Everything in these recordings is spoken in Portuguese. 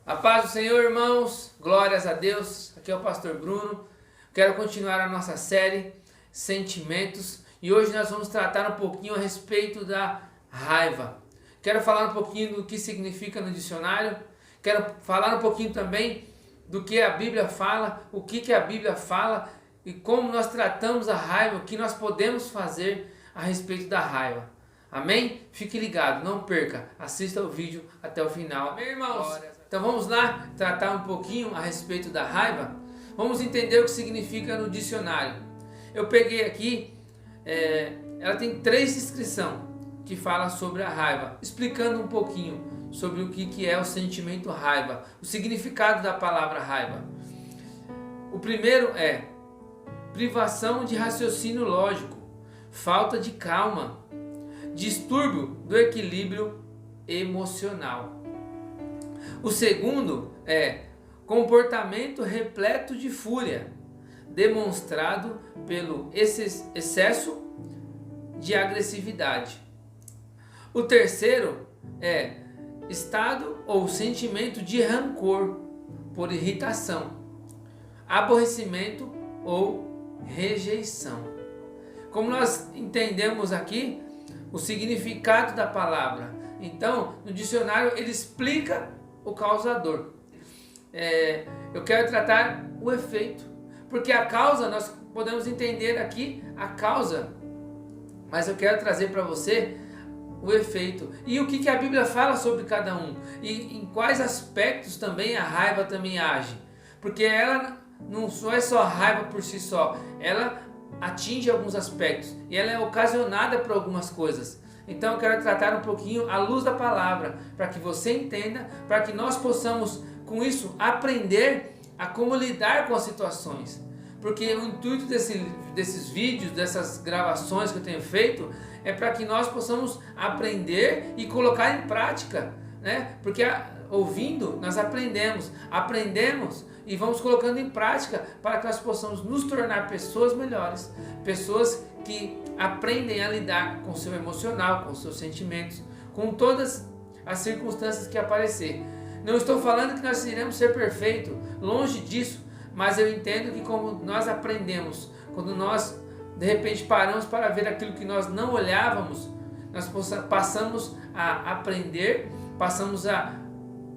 A paz do Senhor, irmãos, glórias a Deus. Aqui é o pastor Bruno. Quero continuar a nossa série Sentimentos e hoje nós vamos tratar um pouquinho a respeito da raiva. Quero falar um pouquinho do que significa no dicionário. Quero falar um pouquinho também do que a Bíblia fala, o que a Bíblia fala e como nós tratamos a raiva, o que nós podemos fazer a respeito da raiva. Amém? Fique ligado, não perca, assista o vídeo até o final. Amém, irmãos? Então vamos lá tratar um pouquinho a respeito da raiva. Vamos entender o que significa no dicionário. Eu peguei aqui, ela tem 3 descrições que falam sobre a raiva, explicando um pouquinho sobre o que é o sentimento raiva, o significado da palavra raiva. O primeiro é privação de raciocínio lógico, falta de calma, distúrbio do equilíbrio emocional. O segundo é comportamento repleto de fúria, demonstrado pelo excesso de agressividade. O terceiro é estado ou sentimento de rancor por irritação, aborrecimento ou rejeição. Como nós entendemos aqui o significado da palavra, então no dicionário ele explica o causador. Eu quero tratar o efeito, porque a causa nós podemos entender aqui a causa, mas eu quero trazer para você o efeito e o que a Bíblia fala sobre cada um e em quais aspectos também a raiva também age, porque ela não é só raiva por si só, ela atinge alguns aspectos e ela é ocasionada por algumas coisas. Então eu quero tratar um pouquinho à luz da palavra, para que você entenda, para que nós possamos com isso aprender a como lidar com as situações. Porque o intuito desses vídeos, dessas gravações que eu tenho feito, é para que nós possamos aprender e colocar em prática, né? Porque ouvindo nós aprendemos e vamos colocando em prática para que nós possamos nos tornar pessoas melhores, pessoas que aprendem a lidar com o seu emocional, com os seus sentimentos, com todas as circunstâncias que aparecer. Não estou falando que nós iremos ser perfeitos, longe disso, mas eu entendo que como nós aprendemos, quando nós de repente paramos para ver aquilo que nós não olhávamos, nós passamos a aprender, passamos a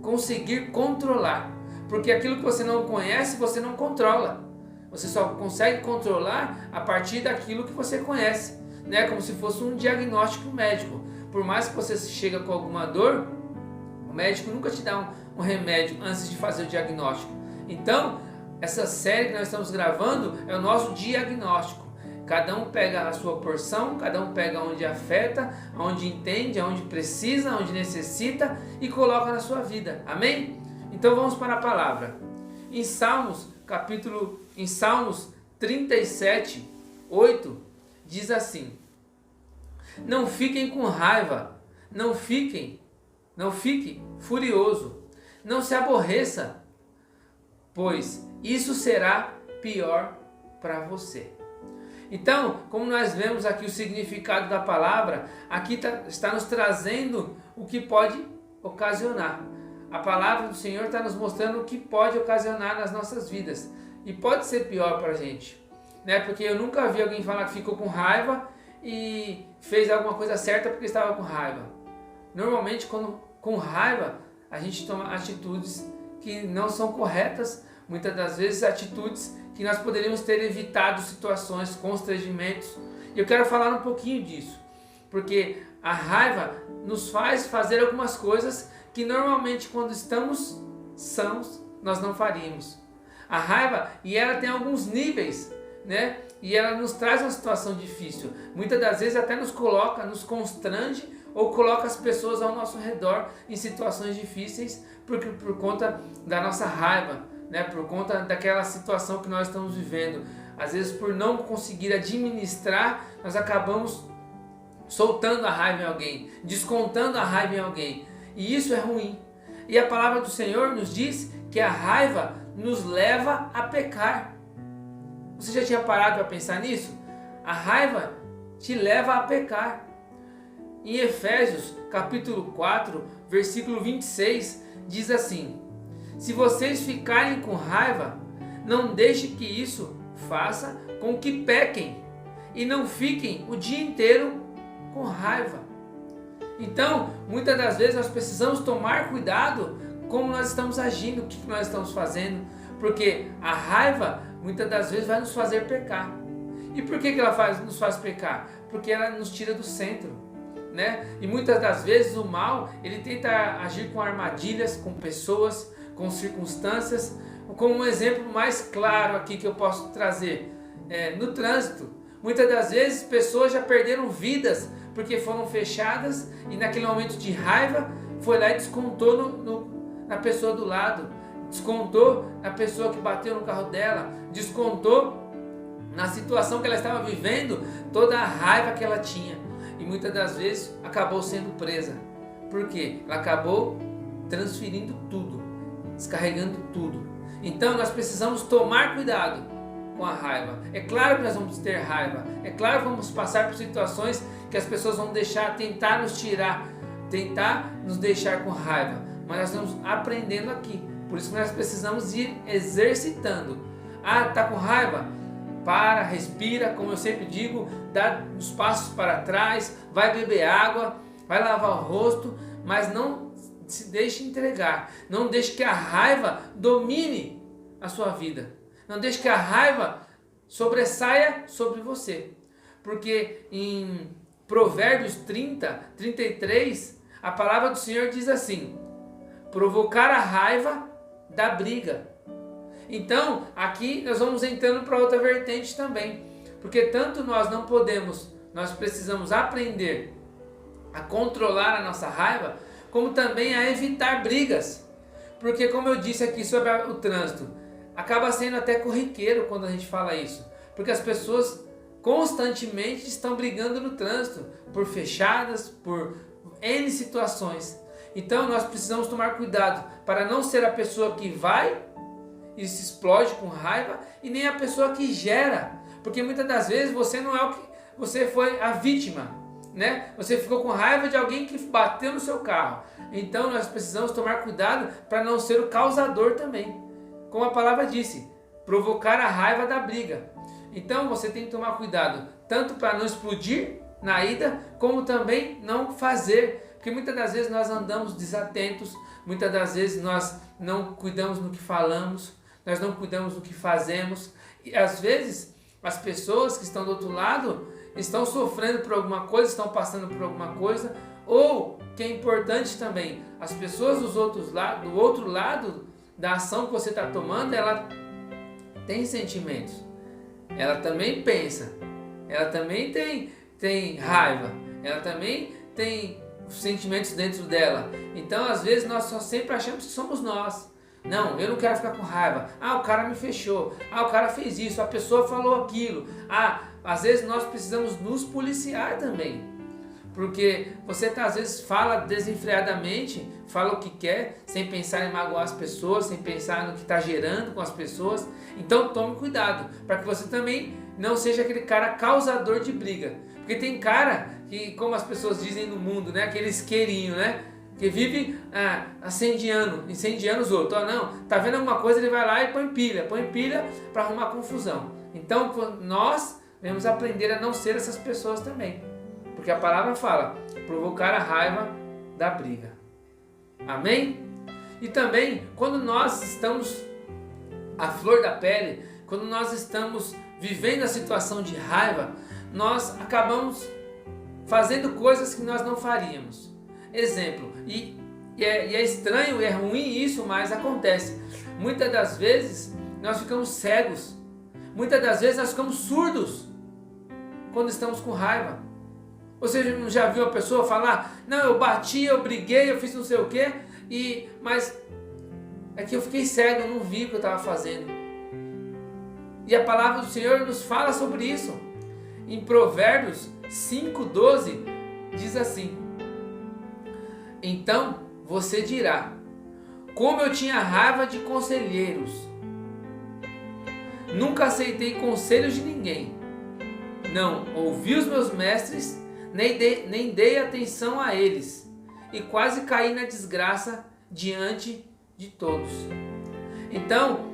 conseguir controlar, porque aquilo que você não conhece, você não controla. Você só consegue controlar a partir daquilo que você conhece, né? Como se fosse um diagnóstico médico. Por mais que você chega com alguma dor, o médico nunca te dá um remédio antes de fazer o diagnóstico. Então, essa série que nós estamos gravando é o nosso diagnóstico. Cada um pega a sua porção, cada um pega onde afeta, onde entende, onde precisa, onde necessita e coloca na sua vida. Amém? Então vamos para a palavra. Em Salmos 37, 8, diz assim: não fiquem com raiva, não fique furioso, não se aborreça, pois isso será pior para você. Então, como nós vemos aqui o significado da palavra, aqui está nos trazendo o que pode ocasionar. A palavra do Senhor está nos mostrando o que pode ocasionar nas nossas vidas. E pode ser pior para a gente, né? Porque eu nunca vi alguém falar que ficou com raiva e fez alguma coisa certa porque estava com raiva. Normalmente, quando com raiva, a gente toma atitudes que não são corretas. Muitas das vezes, atitudes que nós poderíamos ter evitado situações, constrangimentos. E eu quero falar um pouquinho disso, porque a raiva nos faz fazer algumas coisas que normalmente quando estamos sãos, nós não faríamos. A raiva, e ela tem alguns níveis, né? E ela nos traz uma situação difícil. Muitas das vezes até nos coloca, nos constrange ou coloca as pessoas ao nosso redor em situações difíceis por conta da nossa raiva, né? Por conta daquela situação que nós estamos vivendo. Às vezes por não conseguir administrar, nós acabamos soltando a raiva em alguém, descontando a raiva em alguém. E isso é ruim. E a palavra do Senhor nos diz que a raiva nos leva a pecar. Você já tinha parado para pensar nisso? A raiva te leva a pecar. Em Efésios capítulo 4, versículo 26, diz assim: Se vocês ficarem com raiva, não deixe que isso faça com que pequem e não fiquem o dia inteiro com raiva. Então, muitas das vezes nós precisamos tomar cuidado como nós estamos agindo, o que nós estamos fazendo, porque a raiva muitas das vezes vai nos fazer pecar. E por que ela nos faz pecar? Porque ela nos tira do centro, né? E muitas das vezes o mal, ele tenta agir com armadilhas, com pessoas, com circunstâncias. Como um exemplo mais claro aqui que eu posso trazer, no trânsito. Muitas das vezes pessoas já perderam vidas porque foram fechadas e naquele momento de raiva foi lá e descontou na pessoa do lado, descontou na pessoa que bateu no carro dela, descontou na situação que ela estava vivendo, toda a raiva que ela tinha. E muitas das vezes acabou sendo presa. Por quê? Ela acabou transferindo tudo, descarregando tudo. Então nós precisamos tomar cuidado com a raiva. É claro que nós vamos ter raiva. É claro que vamos passar por situações que as pessoas vão tentar nos tirar, tentar nos deixar com raiva. Mas nós estamos aprendendo aqui. Por isso que nós precisamos ir exercitando. Ah, tá com raiva? Para, respira, como eu sempre digo, dá uns passos para trás, vai beber água, vai lavar o rosto, mas não se deixe entregar. Não deixe que a raiva domine a sua vida. Não deixe que a raiva sobressaia sobre você. Porque em Provérbios 33, a palavra do Senhor diz assim: provocar a raiva dá briga. Então, aqui nós vamos entrando para outra vertente também. Porque tanto nós precisamos aprender a controlar a nossa raiva, como também a evitar brigas. Porque, como eu disse aqui sobre o trânsito, acaba sendo até corriqueiro quando a gente fala isso. Porque as pessoas constantemente estão brigando no trânsito, por fechadas, por N situações. Então nós precisamos tomar cuidado para não ser a pessoa que vai e se explode com raiva, e nem a pessoa que gera. Porque muitas das vezes você não é o que você foi a vítima, né? Você ficou com raiva de alguém que bateu no seu carro. Então nós precisamos tomar cuidado para não ser o causador também. Como a palavra disse, provocar a raiva da briga. Então você tem que tomar cuidado, tanto para não explodir na ida, como também não fazer. Porque muitas das vezes nós andamos desatentos, muitas das vezes nós não cuidamos no que falamos, nós não cuidamos do que fazemos. E às vezes as pessoas que estão do outro lado estão sofrendo por alguma coisa, estão passando por alguma coisa. Ou, que é importante também, as pessoas do outro lado da ação que você está tomando, ela tem sentimentos, ela também pensa, ela também tem raiva, ela também tem sentimentos dentro dela. Então às vezes nós só sempre achamos que somos nós. Não, eu não quero ficar com raiva. Ah, o cara me fechou. Ah, o cara fez isso. A pessoa falou aquilo. Ah, às vezes nós precisamos nos policiar também. Porque você às vezes fala desenfreadamente, fala o que quer, sem pensar em magoar as pessoas, sem pensar no que está gerando com as pessoas. Então tome cuidado, para que você também não seja aquele cara causador de briga. Porque tem cara que, como as pessoas dizem no mundo, né, aquele isqueirinho, né, que vive incendiando os outros. Ah, não, tá vendo alguma coisa, ele vai lá e põe pilha para arrumar confusão. Então nós devemos aprender a não ser essas pessoas também. Porque a palavra fala, provocar a raiva da briga. Amém? E também, quando nós estamos à flor da pele, quando nós estamos vivendo a situação de raiva, nós acabamos fazendo coisas que nós não faríamos. Exemplo, e é estranho, é ruim isso, mas acontece. Muitas das vezes nós ficamos cegos. Muitas das vezes nós ficamos surdos quando estamos com raiva. Você já viu a pessoa falar, não, eu bati, eu briguei, eu fiz não sei o quê, mas é que eu fiquei cego, eu não vi o que eu estava fazendo. E a palavra do Senhor nos fala sobre isso. Em Provérbios 5:12 diz assim: então você dirá, como eu tinha raiva de conselheiros, nunca aceitei conselhos de ninguém, não ouvi os meus mestres, nem dei atenção a eles, e quase caí na desgraça diante de todos. Então,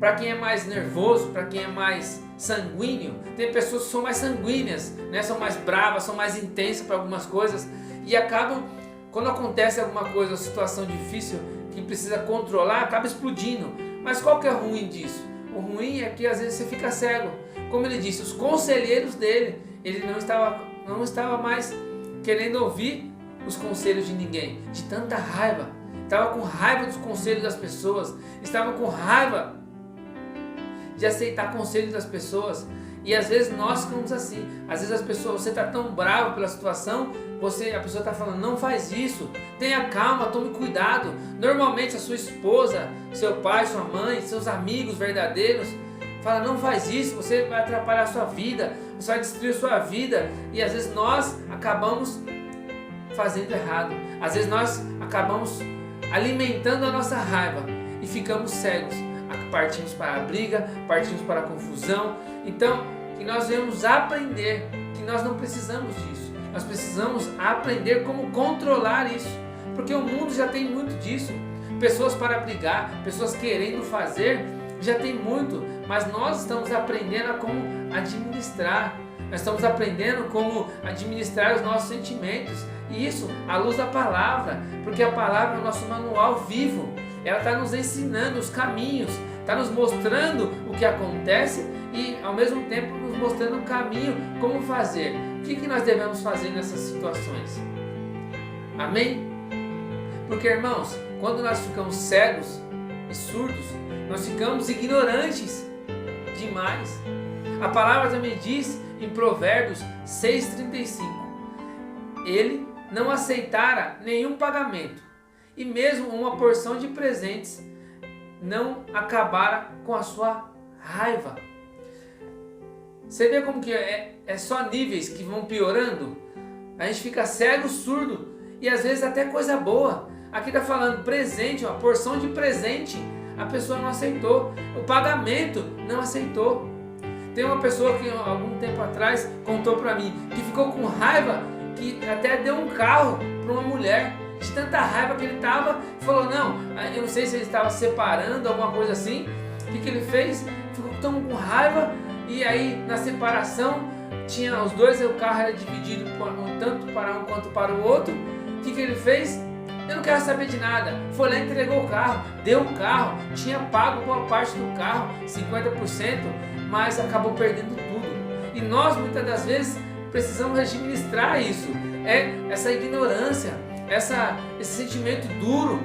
para quem é mais nervoso, para quem é mais sanguíneo, tem pessoas que são mais sanguíneas, né? São mais bravas, são mais intensas para algumas coisas e acabam, quando acontece alguma coisa, uma situação difícil que precisa controlar, acaba explodindo. Mas qual que é o ruim disso? O ruim é que às vezes você fica cego. Como ele disse, os conselheiros dele, ele não estava mais querendo ouvir os conselhos de ninguém, de tanta raiva. Estava com raiva dos conselhos das pessoas, estava com raiva de aceitar conselhos das pessoas. E às vezes nós ficamos assim. Às vezes as pessoas, você está tão bravo pela situação, a pessoa está falando, não faz isso, tenha calma, tome cuidado. Normalmente a sua esposa, seu pai, sua mãe, seus amigos verdadeiros fala, não faz isso, você vai atrapalhar a sua vida, você vai destruir a sua vida. E às vezes nós acabamos fazendo errado. Às vezes nós acabamos alimentando a nossa raiva e ficamos cegos. Partimos para a briga, partimos para a confusão. Então, que nós devemos aprender que nós não precisamos disso. Nós precisamos aprender como controlar isso, porque o mundo já tem muito disso. Pessoas para brigar, pessoas querendo fazer, já tem muito, mas nós estamos aprendendo a como administrar. Nós estamos aprendendo como administrar os nossos sentimentos, e isso à luz da palavra, porque a palavra é o nosso manual vivo. Ela está nos ensinando os caminhos, está nos mostrando o que acontece e ao mesmo tempo nos mostrando o caminho, como fazer. O que nós devemos fazer nessas situações? Amém? Porque, irmãos, quando nós ficamos cegos e surdos, nós ficamos ignorantes demais. A palavra também diz em Provérbios 6,35: ele não aceitara nenhum pagamento, e mesmo uma porção de presentes não acabara com a sua raiva. Você vê como que é só níveis que vão piorando? A gente fica cego, surdo e às vezes até coisa boa. Aqui está falando presente, uma porção de presente, a pessoa não aceitou. O pagamento não aceitou. Tem uma pessoa que algum tempo atrás contou para mim que ficou com raiva, que até deu um carro para uma mulher. De tanta raiva que ele estava, falou, não, eu não sei se ele estava separando, alguma coisa assim. O que ele fez? Ficou tão com raiva, e aí na separação, tinha os dois, o carro era dividido tanto para um quanto para o outro. O que ele fez? Eu não quero saber de nada. Foi lá e entregou o carro, deu o carro, tinha pago boa parte do carro, 50%, mas acabou perdendo tudo. E nós muitas das vezes precisamos administrar isso, essa ignorância, esse sentimento duro.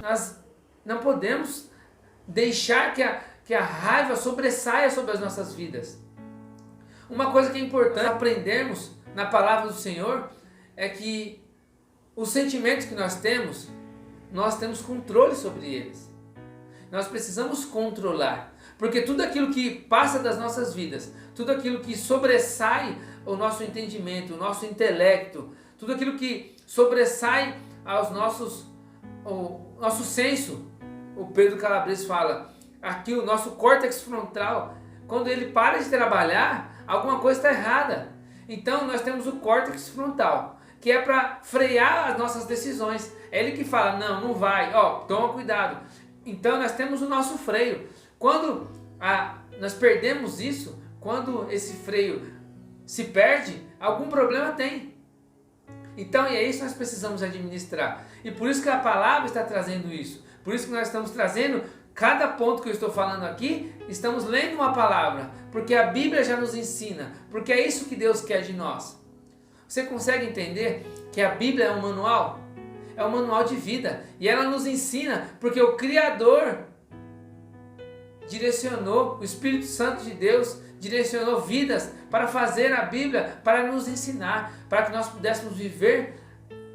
Nós não podemos deixar que a raiva sobressaia sobre as nossas vidas. Uma coisa que é importante aprendermos na palavra do Senhor é que os sentimentos que nós temos controle sobre eles. Nós precisamos controlar, porque tudo aquilo que passa das nossas vidas, tudo aquilo que sobressai o nosso entendimento, o nosso intelecto, tudo aquilo que sobressai o nosso senso, o Pedro Calabres fala, aqui o nosso córtex frontal, quando ele para de trabalhar, alguma coisa está errada. Então nós temos o córtex frontal, que é para frear as nossas decisões. É ele que fala, não vai, toma cuidado. Então nós temos o nosso freio. Quando nós perdemos isso, quando esse freio se perde, algum problema tem. Então é isso que nós precisamos administrar. E por isso que a palavra está trazendo isso. Por isso que nós estamos trazendo cada ponto que eu estou falando aqui, estamos lendo uma palavra. Porque a Bíblia já nos ensina. Porque é isso que Deus quer de nós. Você consegue entender que a Bíblia é um manual? É um manual de vida. E ela nos ensina porque o Criador direcionou, o Espírito Santo de Deus direcionou vidas para fazer a Bíblia, para nos ensinar, para que nós pudéssemos viver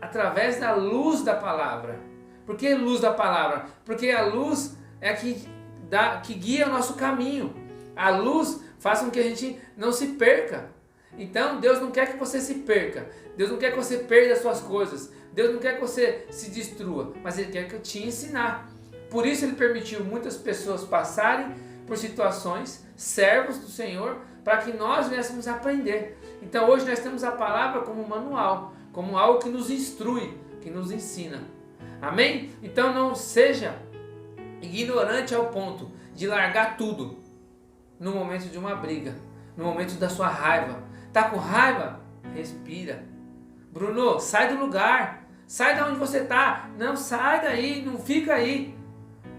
através da luz da palavra. Por que luz da palavra? Porque a luz é a que guia o nosso caminho. A luz faz com que a gente não se perca. Então Deus não quer que você se perca. Deus não quer que você perda as suas coisas. Deus não quer que você se destrua. Mas Ele quer que eu te ensinar. Por isso Ele permitiu muitas pessoas passarem por situações, servos do Senhor, para que nós viéssemos aprender. Então hoje nós temos a palavra como manual, como algo que nos instrui, que nos ensina. Amém? Então não seja ignorante ao ponto de largar tudo no momento de uma briga, no momento da sua raiva. Tá com raiva? Respira. Bruno, sai do lugar. Sai de onde você tá. Não, sai daí, não fica aí.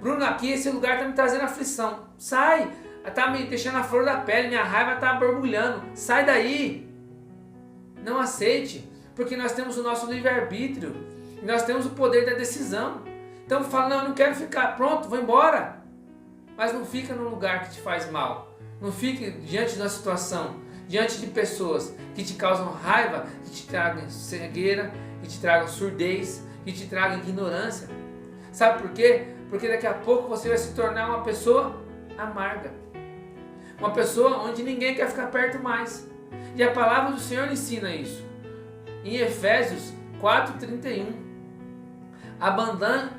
Bruno, aqui esse lugar tá me trazendo aflição. Sai. Tá me deixando a flor da pele, minha raiva tá borbulhando. Sai daí. Não aceite, porque nós temos o nosso livre-arbítrio. Nós temos o poder da decisão. Então fala, não, eu não quero ficar. Pronto, vou embora. Mas não fica no lugar que te faz mal. Não fique diante da situação, diante de pessoas que te causam raiva, que te tragam cegueira, que te tragam surdez, que te tragam ignorância. Sabe por quê? Porque daqui a pouco você vai se tornar uma pessoa amarga. Uma pessoa onde ninguém quer ficar perto mais. E a palavra do Senhor ensina isso. Em Efésios 4:31.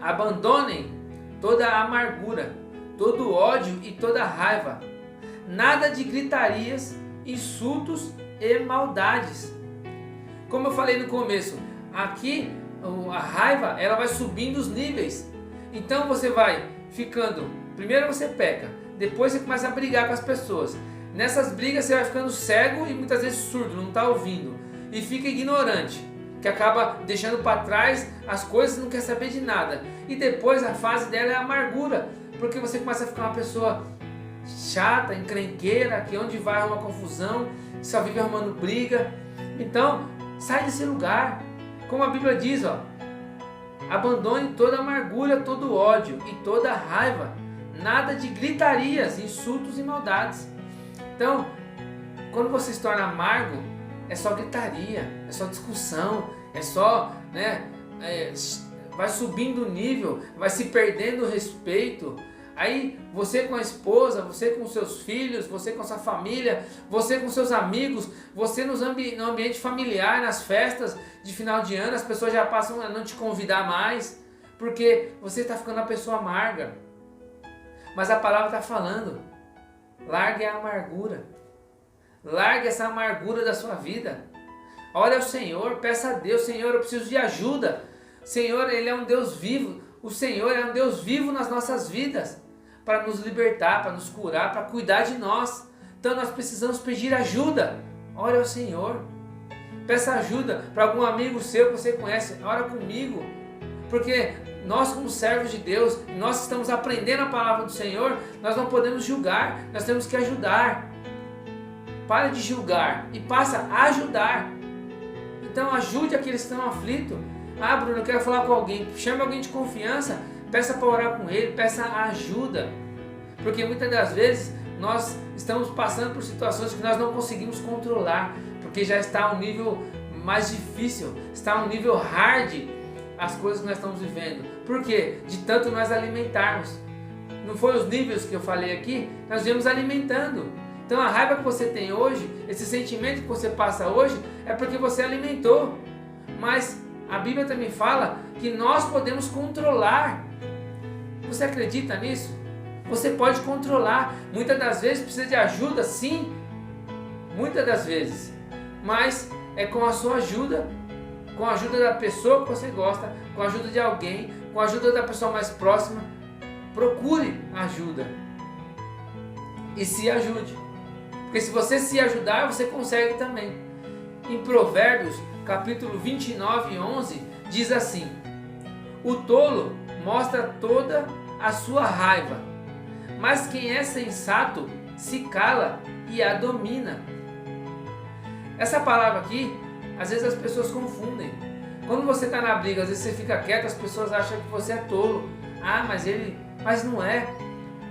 Abandonem toda a amargura, todo o ódio e toda a raiva. Nada de gritarias, insultos e maldades. Como eu falei no começo, aqui a raiva ela vai subindo os níveis. Então você vai ficando, primeiro você peca, depois você começa a brigar com as pessoas. Nessas brigas você vai ficando cego e muitas vezes surdo, não está ouvindo. E fica ignorante, que acaba deixando para trás as coisas e não quer saber de nada. E depois a fase dela é a amargura, porque você começa a ficar uma pessoa chata, encrenqueira, que onde vai arruma confusão, só vive arrumando briga. Então, sai desse lugar. Como a Bíblia diz, abandone toda amargura, todo ódio e toda raiva. Nada de gritarias, insultos e maldades. Então, quando você se torna amargo, é só gritaria, é só discussão, é só, vai subindo o nível, vai se perdendo o respeito. Aí você com a esposa, você com seus filhos, você com a sua família, você com seus amigos, você no ambiente familiar, nas festas de final de ano, as pessoas já passam a não te convidar mais, porque você está ficando uma pessoa amarga. Mas a palavra está falando, largue a amargura, largue essa amargura da sua vida. Ore ao Senhor, peça a Deus, Senhor, eu preciso de ajuda. Senhor, Ele é um Deus vivo, o Senhor é um Deus vivo nas nossas vidas, para nos libertar, para nos curar, para cuidar de nós. Então nós precisamos pedir ajuda. Ore ao Senhor, peça ajuda para algum amigo seu que você conhece, ora comigo, porque nós como servos de Deus, nós estamos aprendendo a palavra do Senhor, nós não podemos julgar, nós temos que ajudar. Pare de julgar e passa a ajudar. Então ajude aqueles que estão aflitos. Ah, Bruno, eu quero falar com alguém. Chame alguém de confiança, peça para orar com ele, peça ajuda. Porque muitas das vezes nós estamos passando por situações que nós não conseguimos controlar, porque já está a um nível mais difícil, está a um nível hard as coisas que nós estamos vivendo. Por quê? De tanto nós alimentarmos. Não foi os níveis que eu falei aqui? Nós viemos alimentando. Então a raiva que você tem hoje, esse sentimento que você passa hoje, é porque você alimentou. Mas a Bíblia também fala que nós podemos controlar. Você acredita nisso? Você pode controlar. Muitas das vezes precisa de ajuda, sim. Muitas das vezes. Mas é com a sua ajuda, com a ajuda da pessoa que você gosta, com a ajuda de alguém, com a ajuda da pessoa mais próxima. Procure ajuda. E se ajude. Porque se você se ajudar, você consegue também. Em Provérbios, capítulo 29:11, diz assim: o tolo mostra toda a sua raiva, mas quem é sensato se cala e a domina. Essa palavra aqui, às vezes as pessoas confundem. Quando você está na briga, às vezes você fica quieto, as pessoas acham que você é tolo. Ah, mas não é.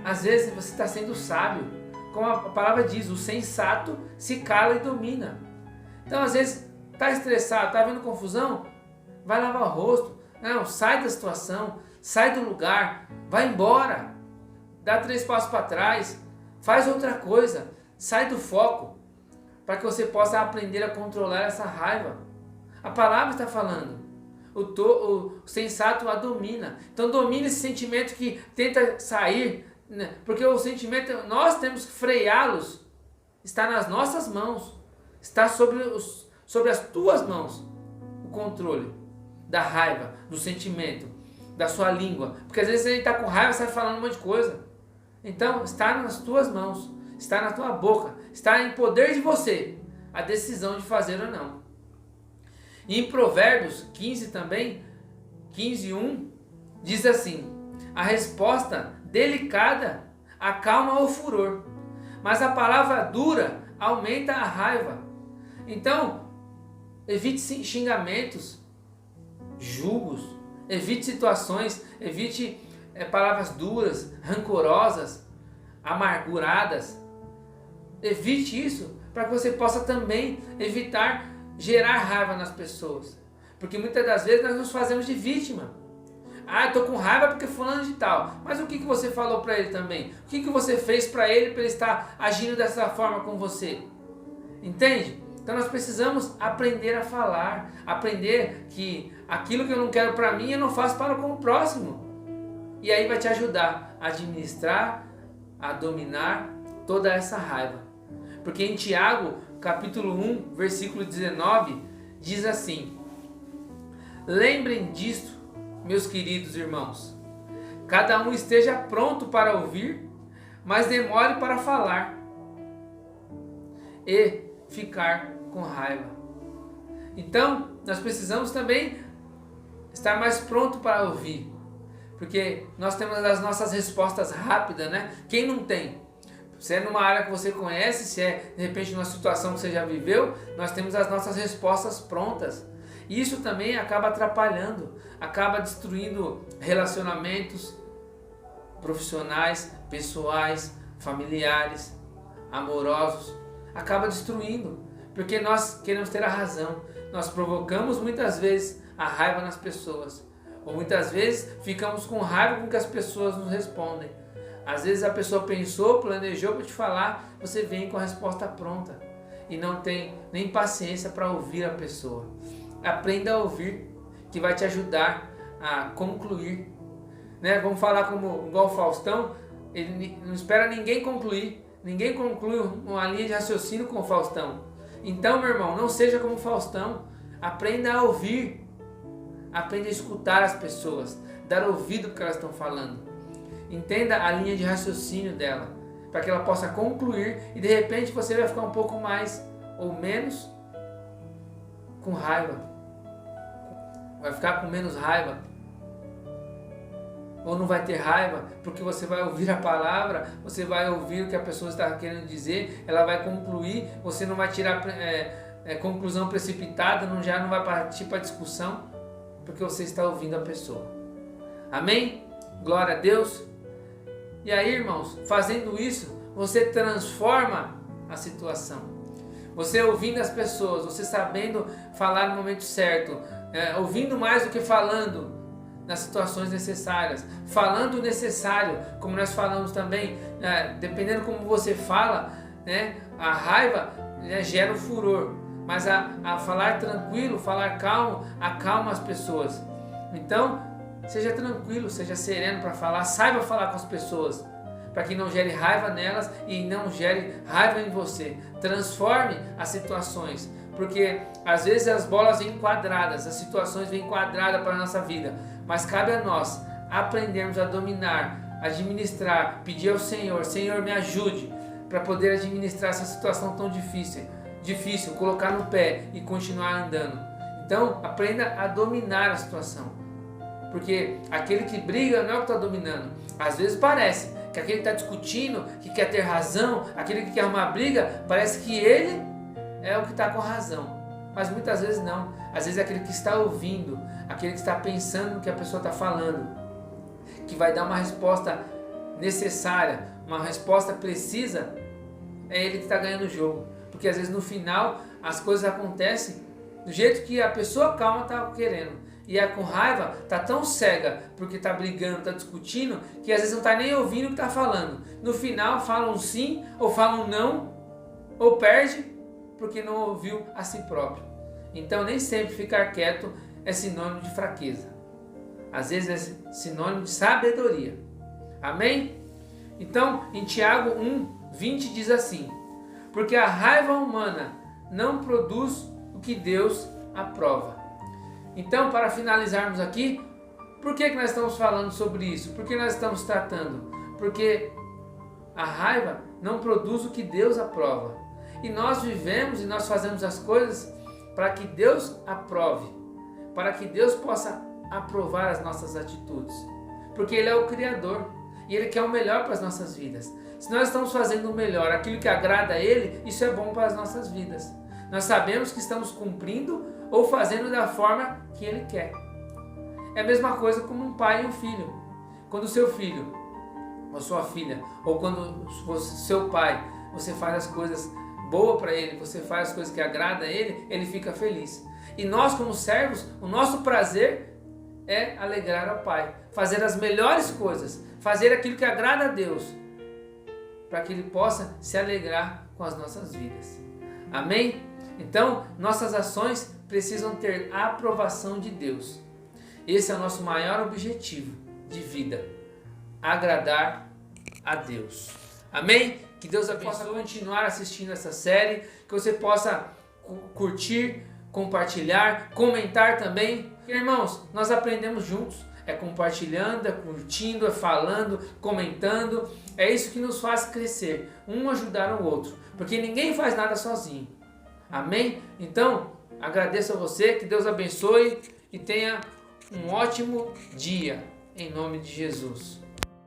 Às vezes você está sendo sábio. Como a palavra diz, o sensato se cala e domina. Então às vezes está estressado, está vendo confusão, vai lavar o rosto. Não, sai da situação, sai do lugar, vai embora, dá 3 passos para trás, faz outra coisa, sai do foco, para que você possa aprender a controlar essa raiva. A palavra está falando, o sensato a domina. Então domina esse sentimento que tenta sair, né? Porque o sentimento, nós temos que freá-los, está nas nossas mãos, está sobre as tuas mãos, o controle da raiva, do sentimento. da sua língua. Porque às vezes a gente está com raiva, sai falando um monte de coisa. Então, está nas tuas mãos, está na tua boca, está em poder de você a decisão de fazer ou não. E em Provérbios 15 também, 15:1, diz assim: a resposta delicada acalma o furor, mas a palavra dura aumenta a raiva. Então, evite xingamentos, julgos, evite situações, evite palavras duras, rancorosas, amarguradas. Evite isso para que você possa também evitar gerar raiva nas pessoas. Porque muitas das vezes nós nos fazemos de vítima. Ah, eu estou com raiva porque fulano de tal. Mas o que você falou para ele também? O que você fez para ele estar agindo dessa forma com você? Entende? Então nós precisamos aprender a falar. Aprender que aquilo que eu não quero para mim, eu não faço para com o próximo. E aí vai te ajudar a administrar, a dominar toda essa raiva. Porque em Tiago, capítulo 1, versículo 19, diz assim: lembrem disto, meus queridos irmãos. Cada um esteja pronto para ouvir, mas demore para falar e ficar com raiva. Então, nós precisamos também estar mais pronto para ouvir. Porque nós temos as nossas respostas rápidas, né? Quem não tem? Se é numa área que você conhece, se é de repente numa situação que você já viveu, nós temos as nossas respostas prontas. E isso também acaba atrapalhando, acaba destruindo relacionamentos profissionais, pessoais, familiares, amorosos. Acaba destruindo, porque nós queremos ter a razão. Nós provocamos muitas vezes a raiva nas pessoas. Ou muitas vezes ficamos com raiva com que as pessoas nos respondem. Às vezes a pessoa pensou, planejou para te falar, você vem com a resposta pronta e não tem nem paciência para ouvir a pessoa. Aprenda a ouvir, que vai te ajudar a concluir. Né? Vamos falar igual o Faustão, ele não espera ninguém concluir. Ninguém conclui uma linha de raciocínio com o Faustão. Então, meu irmão, não seja como o Faustão. Aprenda a ouvir. Aprenda a escutar as pessoas, dar ouvido ao que elas estão falando. Entenda a linha de raciocínio dela, para que ela possa concluir e de repente você vai ficar um pouco mais ou menos com raiva. Vai ficar com menos raiva. Ou não vai ter raiva, porque você vai ouvir a palavra, você vai ouvir o que a pessoa está querendo dizer, ela vai concluir, você não vai tirar conclusão precipitada, já não vai partir para discussão, porque você está ouvindo a pessoa. Amém? Glória a Deus. E aí, irmãos, fazendo isso, você transforma a situação. Você ouvindo as pessoas, você sabendo falar no momento certo, ouvindo mais do que falando nas situações necessárias, falando o necessário, como nós falamos também, dependendo como você fala, né, a raiva gera o furor. Mas a falar tranquilo, falar calmo, acalma as pessoas. Então, seja tranquilo, seja sereno para falar, saiba falar com as pessoas, para que não gere raiva nelas e não gere raiva em você. Transforme as situações, porque às vezes as bolas vêm quadradas, as situações vêm quadradas para a nossa vida, mas cabe a nós aprendermos a dominar, administrar, pedir ao Senhor, Senhor, me ajude para poder administrar essa situação tão difícil, colocar no pé e continuar andando. Então, aprenda a dominar a situação. Porque aquele que briga não é o que está dominando. Às vezes parece que aquele que está discutindo, que quer ter razão, aquele que quer arrumar briga, parece que ele é o que está com razão. Mas muitas vezes não. Às vezes é aquele que está ouvindo, aquele que está pensando no que a pessoa está falando, que vai dar uma resposta necessária, uma resposta precisa, é ele que está ganhando o jogo. Porque às vezes no final as coisas acontecem do jeito que a pessoa calma está querendo. E a com raiva está tão cega porque está brigando, está discutindo, que às vezes não está nem ouvindo o que está falando. No final fala um sim ou fala um não, ou perde porque não ouviu a si próprio. Então nem sempre ficar quieto é sinônimo de fraqueza. Às vezes é sinônimo de sabedoria. Amém? Então em Tiago 1:20 diz assim: porque a raiva humana não produz o que Deus aprova. Então, para finalizarmos aqui, Por que nós estamos falando sobre isso? Por que nós estamos tratando? Porque a raiva não produz o que Deus aprova. E nós vivemos e nós fazemos as coisas para que Deus aprove, para que Deus possa aprovar as nossas atitudes. Porque Ele é o Criador e Ele quer o melhor para as nossas vidas. Se nós estamos fazendo o melhor, aquilo que agrada a Ele, isso é bom para as nossas vidas. Nós sabemos que estamos cumprindo ou fazendo da forma que Ele quer. É a mesma coisa como um pai e um filho. Quando o seu filho, ou sua filha, ou quando seu pai, você faz as coisas boas para ele, você faz as coisas que agradam a ele, ele fica feliz. E nós como servos, o nosso prazer é alegrar ao Pai, fazer as melhores coisas, fazer aquilo que agrada a Deus, para que Ele possa se alegrar com as nossas vidas. Amém? Então, nossas ações precisam ter a aprovação de Deus. Esse é o nosso maior objetivo de vida, agradar a Deus. Amém? Que Deus possa continuar assistindo essa série, que você possa curtir, compartilhar, comentar também. Irmãos, nós aprendemos juntos, é compartilhando, é curtindo, é falando, comentando, é isso que nos faz crescer, um ajudar o outro, porque ninguém faz nada sozinho. Amém? Então, agradeço a você, que Deus abençoe e tenha um ótimo dia, em nome de Jesus.